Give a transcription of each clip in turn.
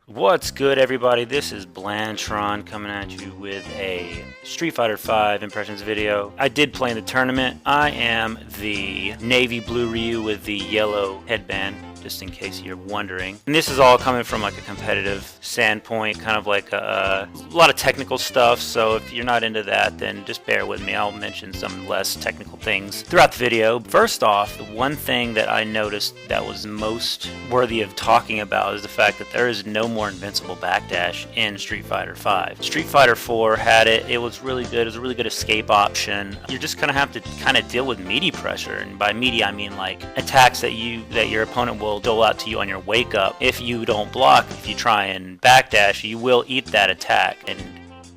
What's good, everybody? This is Blantron coming at you with a Street Fighter V Impressions video. I did play in the tournament. I am the navy blue Ryu with the yellow headband, just in case you're wondering. And this is all coming from like a competitive standpoint, kind of like a lot of technical stuff, so if you're not into that, then just bear with me. I'll mention some less technical things throughout the video. First off, the one thing that I noticed that was most worthy of talking about is the fact that there is no more invincible backdash in Street Fighter V. Street Fighter 4 had it. It was really good. It was a really good escape option. You're just gonna have to kind of deal with meaty pressure, and by meaty I mean like attacks that your opponent will dole out to you on your wake up. If you don't block, if you try and backdash, you will eat that attack and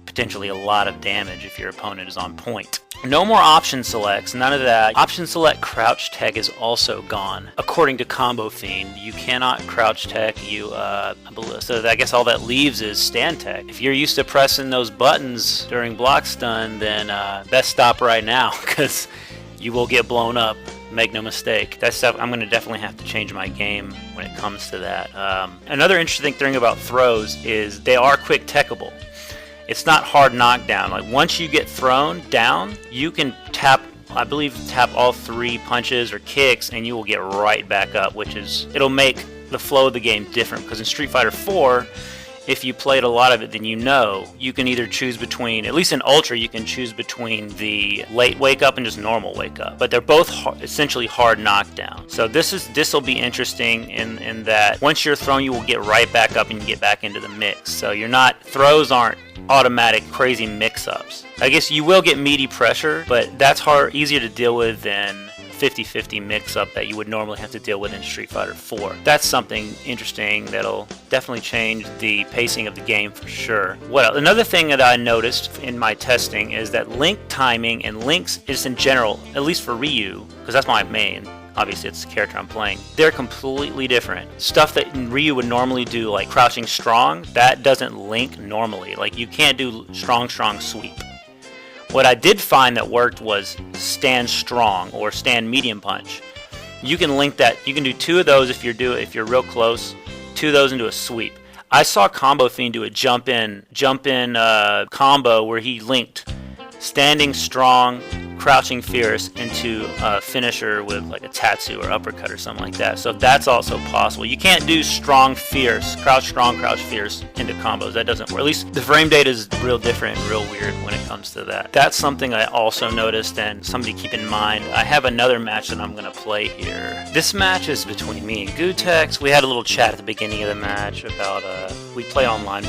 potentially a lot of damage if your opponent is on point. No more option selects, none of that. Option select crouch tech is also gone. According to Combo Fiend, you cannot crouch tech, so I guess all that leaves is stand tech. If you're used to pressing those buttons during block stun, then best stop right now, because you will get blown up. Make no mistake. That stuff, I'm going to definitely have to change my game when it comes to that. Another interesting thing about throws is they are quick techable. It's not hard knockdown. Like once you get thrown down, you can tap, I believe, tap all three punches or kicks and you will get right back up, it'll make the flow of the game different, because in Street Fighter 4, if you played a lot of it, then you can either choose between, at least in Ultra, you can choose between the late wake up and just normal wake up. But they're both essentially hard knockdown. So this will be interesting in that once you're thrown, you will get right back up and you get back into the mix. So throws aren't automatic crazy mix-ups. I guess you will get meaty pressure, but that's easier to deal with than 50-50 mix-up that you would normally have to deal with in Street Fighter 4. That's something interesting that'll definitely change the pacing of the game for sure. Another thing that I noticed in my testing is that link timing and links just in general, at least for Ryu, because that's my main, obviously it's the character I'm playing, they're completely different. Stuff that Ryu would normally do, like crouching strong, that doesn't link normally. Like you can't do strong sweep. What I did find that worked was stand strong or stand medium punch. You can link that. You can do two of those if you're real close. Two of those into a sweep. I saw Combo Fiend do a jump in combo where he linked standing strong, crouching fierce into a finisher with like a tatsu or uppercut or something like that. So that's also possible. You can't do strong fierce, crouch fierce into combos. That doesn't work. At least the frame data is real different and real weird when it comes to that. That's something I also noticed, and something to keep in mind. I have another match that I'm going to play here. This match is between me and Gootecks. We had a little chat at the beginning of the match about we play online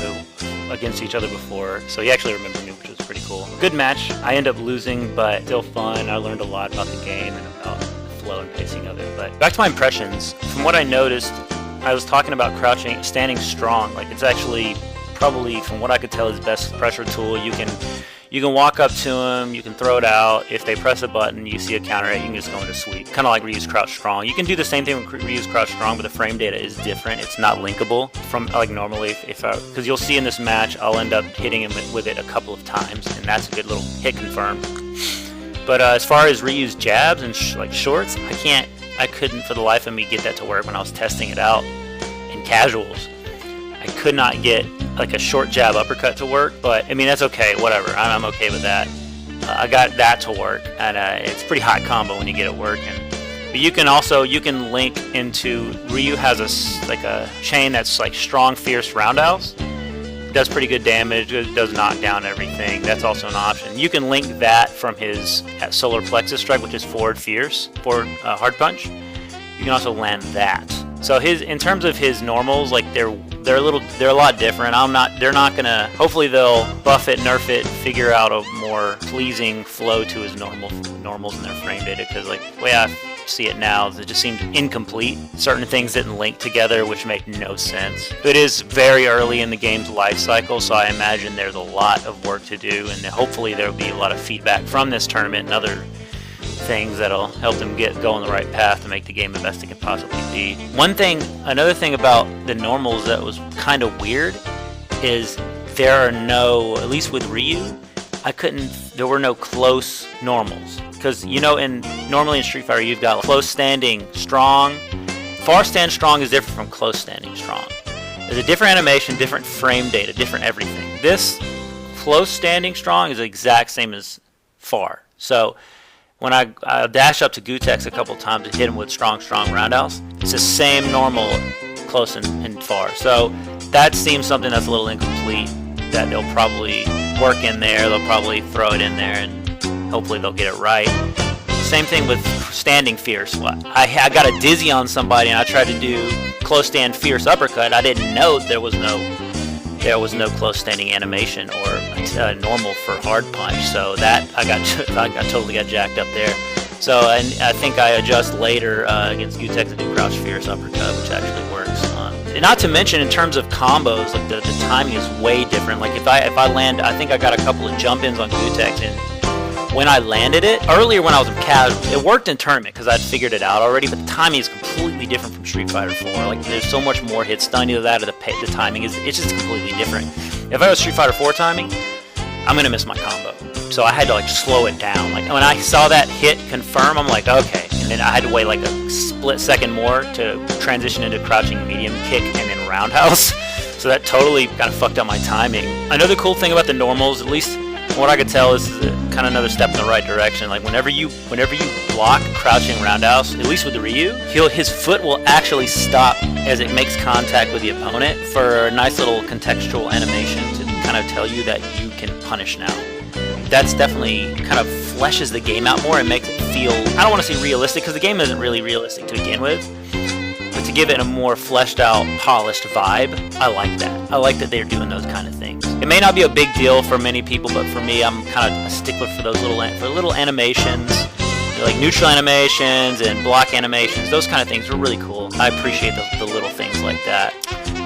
against each other before, so he actually remembered me, which was pretty cool. Good match. I end up losing, but still fun. I learned a lot about the game and about the flow and pacing of it. But back to my impressions. From what I noticed, I was talking about standing strong. Like it's actually probably, from what I could tell, his best pressure tool. You can walk up to him, you can throw it out. If they press a button, you see a counter hit, you can just go into sweep. Kind of like Ryu's crouch strong. You can do the same thing with Ryu's crouch strong, but the frame data is different. It's not linkable from like normally. Because you'll see in this match, I'll end up hitting him with it a couple of times, and that's a good little hit confirm. But as far as Ryu's jabs and shorts, I couldn't for the life of me get that to work when I was testing it out in casuals. I could not get like a short jab uppercut to work, but I mean that's okay, whatever. I'm okay with that. I got that to work, and it's a pretty hot combo when you get it working. But you can link into, Ryu has a chain that's like strong, fierce roundhouse. Does pretty good damage, does knock down everything. That's also an option. You can link that from his solar plexus strike, which is forward hard punch. You can also land that. So in terms of his normals, like they're a lot different. They're not gonna. Hopefully they'll buff it, nerf it, figure out a more pleasing flow to his normals in their frame data. Because like the way I see it now, it just seemed incomplete. Certain things didn't link together, which make no sense. It is very early in the game's life cycle, so I imagine there's a lot of work to do, and hopefully there'll be a lot of feedback from this tournament and other things that'll help them go on the right path to make the game the best it can possibly be. Another thing about the normals that was kind of weird is there are no, at least with Ryu, there were no close normals. Because, normally in Street Fighter you've got close standing strong. Far stand strong is different from close standing strong. There's a different animation, different frame data, different everything. This close standing strong is the exact same as far. So when I dash up to Gootecks a couple times to hit him with strong roundhouse, it's the same normal close and far. So that seems something that's a little incomplete, that they'll probably work in there, they'll probably throw it in there, and hopefully they'll get it right. Same thing with standing fierce. I got a dizzy on somebody and I tried to do close stand fierce uppercut. I didn't know there was no close standing animation or normal for hard punch. So that I totally got jacked up there. So and I think I adjust later against Gootecks to do crouch fierce uppercut, which actually works. And not to mention in terms of combos, like the timing is way different. Like if I land, I think I got a couple of jump ins on Gootecks, and when I landed it earlier when I was in casual, it worked in tournament because I'd figured it out already. But the timing is completely different from Street Fighter 4. Like there's so much more hit stun, either that or the timing it's just completely different. If I was Street Fighter 4 timing, I'm gonna miss my combo. So I had to like slow it down. Like when I saw that hit confirm, I'm like, okay. And then I had to wait like a split second more to transition into crouching medium kick and then roundhouse. So that totally kind of fucked up my timing. Another cool thing about the normals, at least what I could tell, is kind of another step in the right direction. Like whenever you block crouching roundhouse, at least with the Ryu, his foot will actually stop as it makes contact with the opponent for a nice little contextual animation to kind of tell you that you can punish now. That's definitely kind of fleshes the game out more and makes it feel, I don't want to say realistic, because the game isn't really realistic to begin with, but to give it a more fleshed out, polished vibe, I like that. I like that they're doing those kind of things. It may not be a big deal for many people, but for me, I'm kind of a stickler for those little animations, like neutral animations and block animations. Those kind of things are really cool. I appreciate the little things like that.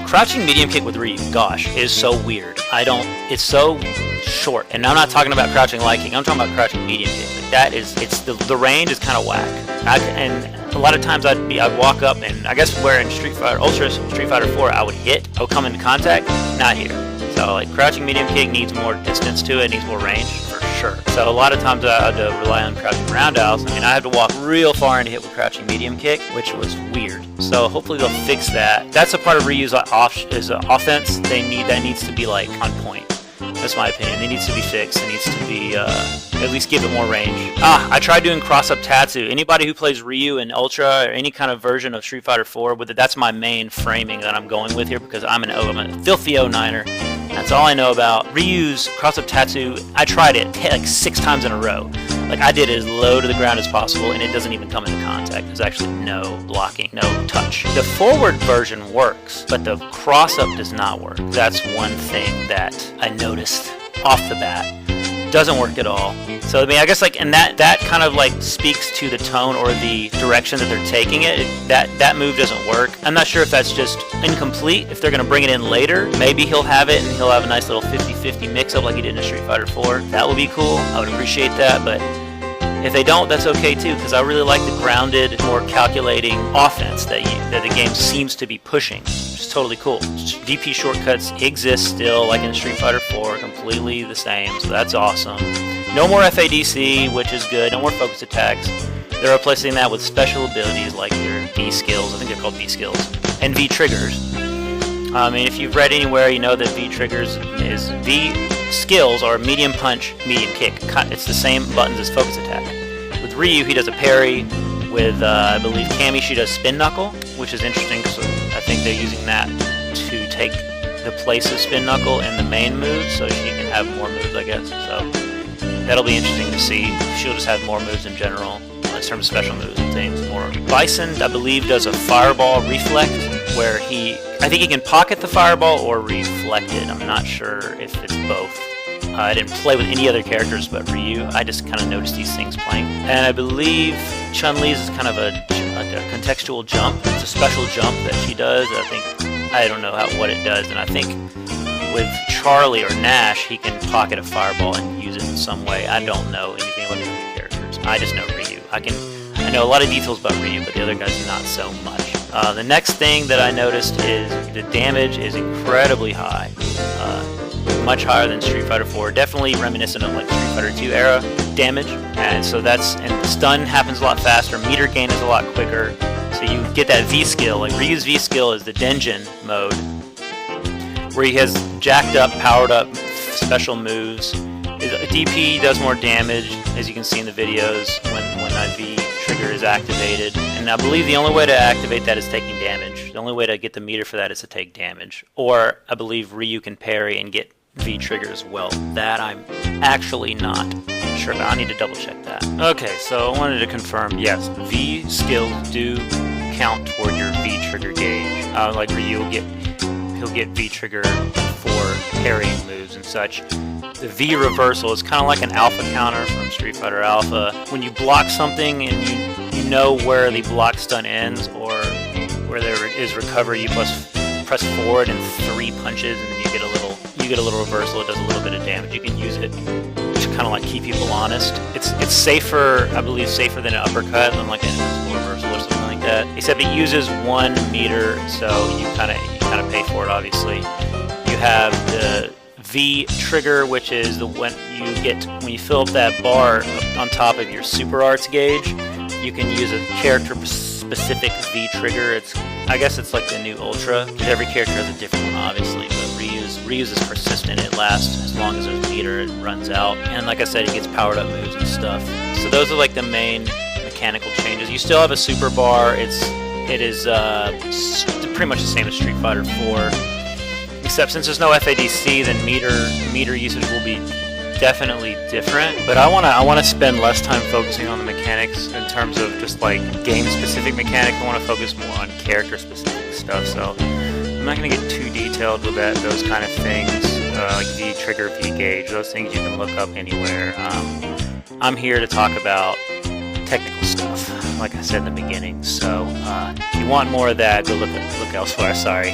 Crouching medium kick with Ryu, gosh, is so weird. It's so short, and I'm not talking about crouching light kick. I'm talking about crouching medium kick. Like the range is kind of whack. And a lot of times I'd walk up, and I guess where in Street Fighter 4 I would come into contact, not here. So like crouching medium kick needs more distance to it, needs more range for sure. So a lot of times I had to rely on crouching roundhouse. I mean, I had to walk real far into hit with crouching medium kick, which was weird. So hopefully they'll fix that. That's a part of Ryu's offense that needs to be like on point. That's my opinion. It needs to be fixed. It needs to be at least give it more range. I tried doing cross-up Tatsu. Anybody who plays Ryu in Ultra or any kind of version of Street Fighter 4, that's my main framing that I'm going with here, because I'm a filthy 09er. That's all I know about. Ryu's cross-up Tatsu, I tried it like 6 times in a row. Like I did it as low to the ground as possible, and it doesn't even come into contact. There's actually no blocking, no touch. The forward version works, but the cross-up does not work. That's one thing that I noticed off the bat. Doesn't work at all. So I mean, I guess like, and that kind of like speaks to the tone or the direction that they're taking it. That move doesn't work. I'm not sure if that's just incomplete. If they're gonna bring it in later, maybe he'll have it and he'll have a nice little 50-50 mix-up like he did in Street Fighter 4. That would be cool. I would appreciate that, but if they don't, that's okay too, because I really like the grounded, more calculating offense that the game seems to be pushing, which is totally cool. DP shortcuts exist still, like in Street Fighter 4, completely the same, so that's awesome. No more FADC, which is good. No more focus attacks. They're replacing that with special abilities like your V skills. I think they're called V skills, and V triggers. I mean, if you've read anywhere, you know that V triggers is V skills are medium punch, medium kick. It's the same buttons as focus attack. With Ryu, he does a parry. With, I believe, Cammy, she does spin knuckle, which is interesting, so I think they're using that to take the place of spin knuckle in the main move, so she can have more moves, I guess. So that'll be interesting to see. She'll just have more moves in general, in terms of special moves and things. More. Bison, I believe, does a fireball reflect, where I think he can pocket the fireball or reflect it. I'm not sure if it's both. I didn't play with any other characters but Ryu. I just kind of noticed these things playing. And I believe Chun-Li's is kind of a contextual jump. It's a special jump that she does. I don't know what it does. And I think with Charlie or Nash, he can pocket a fireball and use it in some way. I don't know anything about the other characters. I just know Ryu. I know a lot of details about Ryu, but the other guys not so much. The next thing that I noticed is the damage is incredibly high. Much higher than Street Fighter 4. Definitely reminiscent of like Street Fighter 2 era damage. And so and the stun happens a lot faster, meter gain is a lot quicker. So you get that V skill. Like Ryu's V skill is the Denjin mode. where he has jacked up, powered up special moves. His DP does more damage, as you can see in the videos, when that V trigger is activated. And I believe the only way to activate that is taking damage. The only way to get the meter for that is to take damage. Or I believe Ryu can parry and get V trigger as well. That I'm actually not sure about. I need to double check that. Okay, so I wanted to confirm, yes, V skills do count toward your V trigger gauge. Like Ryu he'll get V trigger for parrying moves and such. The V reversal is kind of like an alpha counter from Street Fighter Alpha. When you block something and you know where the block stun ends or where there is recovery, you press forward in 3 punches and then you get a little reversal. It does a little bit of damage. You can use it to kind of like keep people honest. It's safer, I believe, safer than an uppercut, than like an invincible reversal or something like that. Except it uses 1 meter, so you kind of pay for it. Obviously, you have the V trigger, which is when you fill up that bar on top of your super arts gauge. You can use a character-specific V trigger. I guess it's like the new Ultra. Every character has a different one, obviously, but Ryu's is persistent. It lasts as long as there's meter. It runs out, and like I said, it gets powered up moves and stuff. So those are like the main mechanical changes. You still have a super bar. It is pretty much the same as Street Fighter 4, except since there's no FADC, then meter usage will be definitely different. But I wanna spend less time focusing on the mechanics in terms of just like game-specific mechanics. I want to focus more on character-specific stuff. So I'm not gonna get too detailed with those kind of things, like V trigger, V gauge. Those things you can look up anywhere. I'm here to talk about technical stuff, like I said in the beginning. So if you want more of that, go look elsewhere. Sorry.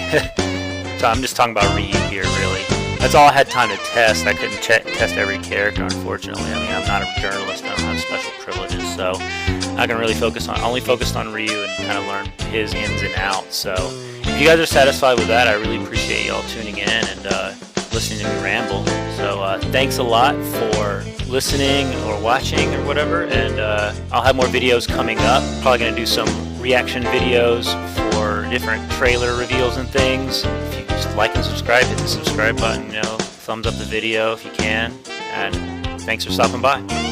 So I'm just talking about Ryu here, really. That's all I had time to test. I couldn't test every character, unfortunately. I mean, I'm not a journalist. I don't have special privileges, so I can really only focused on Ryu and kind of learn his ins and outs. So if you guys are satisfied with that, I really appreciate y'all tuning in and listening to me ramble. So thanks a lot for listening or watching or whatever, and I'll have more videos coming up. Probably going to do some reaction videos for different trailer reveals and things. If you just like and subscribe, hit the subscribe button, thumbs up the video if you can, and thanks for stopping by.